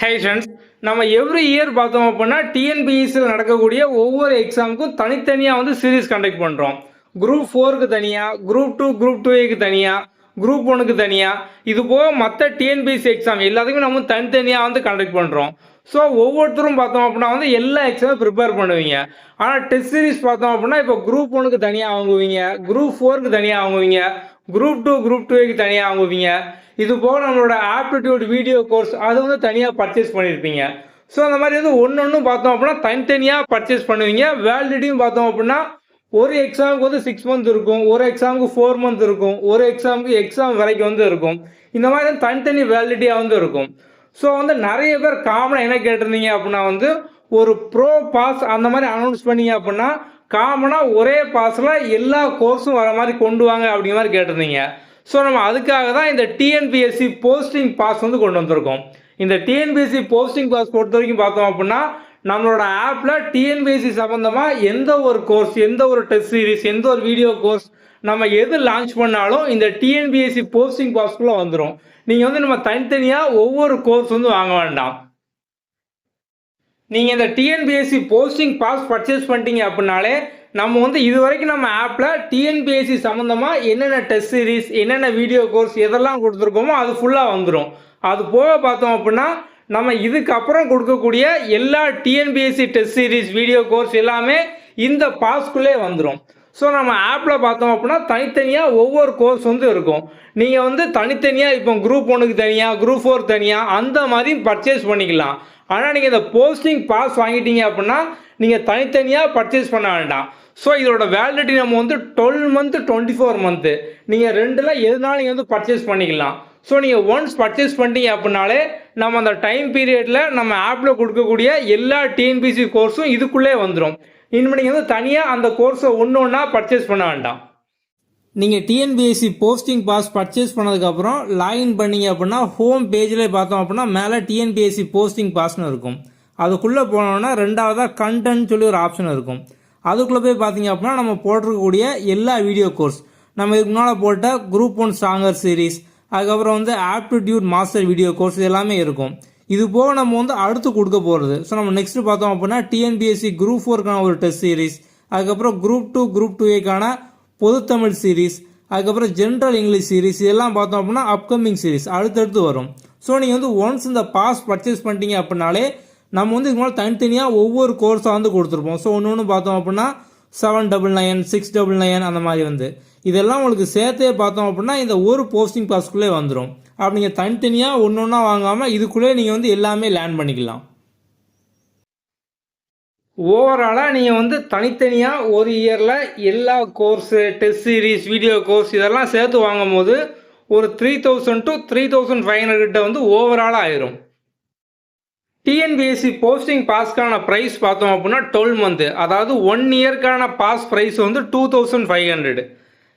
Hi friends, நம்ம every year பார்த்தோம் அப்படின்னா டிஎன்பிஎஸ்சியில் நடக்கக்கூடிய ஒவ்வொரு எக்ஸாமுக்கும் தனித்தனியாக வந்து சீரீஸ் கண்டக்ட் பண்ணுறோம். குரூப் 4க்கு தனியாக, குரூப் 2, குரூப் 2ஏக்கு தனியாக, குரூப் 1க்கு தனியாக, இது போக மற்ற டிஎன்பிஎஸ்சி எக்ஸாம் எல்லாத்துக்குமே நம்ம தனித்தனியாக வந்து கண்டக்ட் பண்ணுறோம். ஸோ ஒவ்வொருத்தரும் பார்த்தோம் அப்படின்னா வந்து எல்லா எக்ஸாமும் ப்ரிப்பேர் பண்ணுவீங்க. ஆனால் டெஸ்ட் சீரிஸ் பார்த்தோம் அப்படின்னா இப்போ குரூப் 1க்கு தனியாக வாங்குவீங்க, குரூப் 4க்கு தனியாக வாங்குவீங்க, குரூப் 2, குரூப் 2ஏக்கு தனியாக வாங்குவீங்க. இது போக நம்மளோட ஆப்டிடியூட் வீடியோ கோர்ஸ் அது வந்து தனியாக பர்ச்சேஸ் பண்ணியிருப்பீங்க. ஸோ அந்த மாதிரி வந்து ஒன்று பார்த்தோம் அப்படின்னா தனித்தனியாக பர்ச்சேஸ் பண்ணுவீங்க. வேலிடிட்டியும் பார்த்தோம் அப்படின்னா ஒரு எக்ஸாமுக்கு வந்து 6 மந்த் இருக்கும், ஒரு எக்ஸாமுக்கு 4 மந்த் இருக்கும், ஒரு எக்ஸாமுக்கு எக்ஸாம் வரைக்கும் வந்து இருக்கும். இந்த மாதிரி வந்து தனித்தனி வேலிடிட்டியாக வந்து இருக்கும். ஸோ வந்து நிறைய பேர் காமனாக என்ன கேட்டிருந்தீங்க அப்படின்னா வந்து ஒரு ப்ரோ பாஸ் அந்த மாதிரி அனௌன்ஸ் பண்ணீங்க அப்படின்னா காமனாக ஒரே பாஸில் எல்லா கோர்ஸும் வர மாதிரி கொண்டு வாங்க அப்படிங்கிற மாதிரி கேட்டிருந்தீங்க. ஸோ நம்ம அதுக்காக தான் இந்த டிஎன்பிஎஸ்சி போஸ்டிங் பாஸ் வந்து கொண்டு வந்திருக்கோம். இந்த டிஎன்பிஎஸ்சி போஸ்டிங் பாஸ் பொறுத்த வரைக்கும் பார்த்தோம் அப்படின்னா நம்மளோட ஆப்பில் டிஎன்பிஎஸ்சி சம்மந்தமாக எந்த ஒரு கோர்ஸ், எந்த ஒரு டெஸ்ட் சீரிஸ், எந்த ஒரு வீடியோ கோர்ஸ் நம்ம எது லான்ச் பண்ணாலும் இந்த டிஎன்பிஎஸ்சி போஸ்டிங் பாஸ்க்குள்ளே வந்துடும். நீங்கள் வந்து நம்ம தனித்தனியாக ஒவ்வொரு கோர்ஸ் வந்து வாங்க வேண்டாம். நீங்கள் இந்த டிஎன்பிஎஸ்சி போஸ்டிங் பாஸ் பர்ச்சேஸ் பண்ணிட்டீங்க அப்படின்னாலே நம்ம வந்து இது வரைக்கும் நம்ம ஆப்பில் டிஎன்பிஎஸ்சி சம்மந்தமாக என்னென்ன டெஸ்ட் சீரிஸ், என்னென்ன வீடியோ கோர்ஸ் எதெல்லாம் கொடுத்துருக்கோமோ அது ஃபுல்லாக வந்துடும். அது போக பார்த்தோம் அப்படின்னா நம்ம இதுக்கப்புறம் கொடுக்கக்கூடிய எல்லா TNPSC test series, video course எல்லாமே இந்த பாஸ்க்குள்ளே வந்துடும். ஸோ நம்ம ஆப்பில் பார்த்தோம் அப்படின்னா தனித்தனியாக ஒவ்வொரு கோர்ஸ் வந்து இருக்கும். நீங்கள் வந்து தனித்தனியாக இப்போ குரூப் 1க்கு தனியாக, குரூப் 4 தனியாக அந்த மாதிரி பர்ச்சேஸ் பண்ணிக்கலாம். ஆனால் நீங்கள் இந்த போஸ்டிங் பாஸ் வாங்கிட்டீங்க அப்படின்னா நீங்கள் தனித்தனியாக பர்ச்சேஸ் பண்ண வேண்டாம். ஸோ இதோட வேலிடிட்டி நம்ம வந்து 12 மந்த், 24 மந்த்து நீங்கள் ரெண்டில் எதுனாலும் நீங்கள் வந்து பர்ச்சேஸ் பண்ணிக்கலாம். ஸோ நீங்கள் ஒன்ஸ் பர்ச்சேஸ் பண்ணிட்டீங்க அப்படின்னாலே நம்ம அந்த டைம் பீரியடில் நம்ம ஆப்பில் கொடுக்கக்கூடிய எல்லா டிஎன்பிஎஸ்சி கோர்ஸும் இதுக்குள்ளே வந்துடும். இனிமேல் நீங்கள் வந்து தனியாக அந்த கோர்ஸை ஒன்று ஒன்றா பர்ச்சேஸ் பண்ண வேண்டாம். நீங்கள் டிஎன்பிஎஸ்சி போஸ்டிங் பாஸ் பர்ச்சேஸ் பண்ணதுக்கப்புறம் லாகின் பண்ணீங்க அப்படின்னா ஹோம் பேஜில் பார்த்தோம் அப்படின்னா மேலே டிஎன்பிஎஸ்சி போஸ்டிங் பாஸ்னு இருக்கும். அதுக்குள்ளே போனோன்னா ரெண்டாவதாக கண்டென்ட் சொல்லி ஒரு ஆப்ஷன் இருக்கும். அதுக்குள்ளே போய் பார்த்தீங்க அப்படின்னா நம்ம போட்டிருக்கக்கூடிய எல்லா வீடியோ கோர்ஸ், நம்ம இதுக்கு முன்னால் போட்ட குரூப் 1 ஸ்ட்ராங்கர் சீரீஸ், அதுக்கப்புறம் வந்து ஆப்டிடியூட் மாஸ்டர் வீடியோ கோர்ஸ் இது எல்லாமே இருக்கும். இது போக நம்ம வந்து அடுத்து கொடுக்க போகிறது. ஸோ நம்ம நெக்ஸ்ட் பார்த்தோம் அப்படின்னா டிஎன்பிஎஸ்சி குரூப் 4க்கான ஒரு டெஸ்ட் சீரீஸ், அதுக்கப்புறம் குரூப் 2, குரூப் 2ஏக்கான பொதுத்தமிழ் சீரீஸ், அதுக்கப்புறம் ஜென்ரல் இங்கிலீஷ் சீரீஸ் இதெல்லாம் பார்த்தோம் அப்படின்னா அப்கமிங் சீரீஸ் அடுத்தடுத்து வரும். ஸோ நீங்கள் வந்து ஒன்ஸ் இந்த பாஸ் பர்ச்சேஸ் பண்ணிட்டீங்க அப்படின்னாலே நம்ம வந்து இதுக்கு மேலே தனித்தனியாக ஒவ்வொரு கோர்ஸாக வந்து கொடுத்துருப்போம். ஸோ ஒன்று பார்த்தோம் அப்படின்னா 799, 699 அந்த மாதிரி வந்து இதெல்லாம் உங்களுக்கு சேர்த்தே பார்த்தோம் அப்படின்னா இந்த ஒரு போஸ்டிங் பாஸ்க்குள்ளே வந்துடும். அப்படி நீங்கள் தனித்தனியாக ஒன்று ஒன்றா வாங்காமல் இதுக்குள்ளே நீங்கள் வந்து எல்லாமே லேர்ன் பண்ணிக்கலாம். ஓவராலாக நீங்கள் வந்து தனித்தனியாக ஒரு இயரில் எல்லா course, test series, video course இதெல்லாம் சேர்த்து வாங்கும் போது ஒரு 3000 to 3500 கிட்ட வந்து ஓவராலாக ஆயிரும். டிஎன்பிஎஸ்சி போஸ்டிங் பாஸ்க்கான ப்ரைஸ் பார்த்தோம் அப்படின்னா 12 மந்த்து, அதாவது 1 இயர்க்கான பாஸ் ப்ரைஸ் வந்து 2500.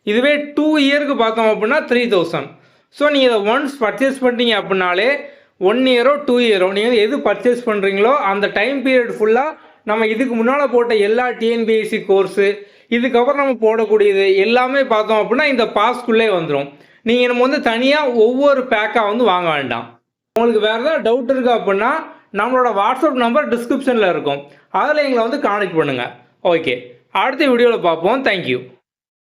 இதுவே 2 இயருக்கு பார்த்தோம் அப்படின்னா 3000. ஸோ நீங்கள் இதை ஒன்ஸ் பர்ச்சேஸ் பண்ணிட்டீங்க அப்படின்னாலே 1 இயரோ 2 இயரோ நீங்கள் எது பர்ச்சேஸ் பண்ணுறீங்களோ அந்த டைம் பீரியட் ஃபுல்லாக நம்ம இதுக்கு முன்னால் போட்ட எல்லா டிஎன்பிஎஸ்சி கோர்ஸு, இதுக்கப்புறம் நம்ம போடக்கூடியது எல்லாமே பார்த்தோம் அப்படின்னா இந்த பாஸ்க்குள்ளே வந்துடும். நீங்கள் நம்ம வந்து தனியாக ஒவ்வொரு பேக்காக வந்து வாங்க வேண்டாம். உங்களுக்கு வேறு ஏதாவது டவுட் இருக்குது அப்படின்னா நம்மளோட வாட்ஸ்அப் நம்பர் டிஸ்கிரிப்ஷனில் இருக்கும், அதில் எங்களை வந்து கான்டெக்ட் பண்ணுங்கள். ஓகே, அடுத்த வீடியோவில் பார்ப்போம். தேங்க்யூ.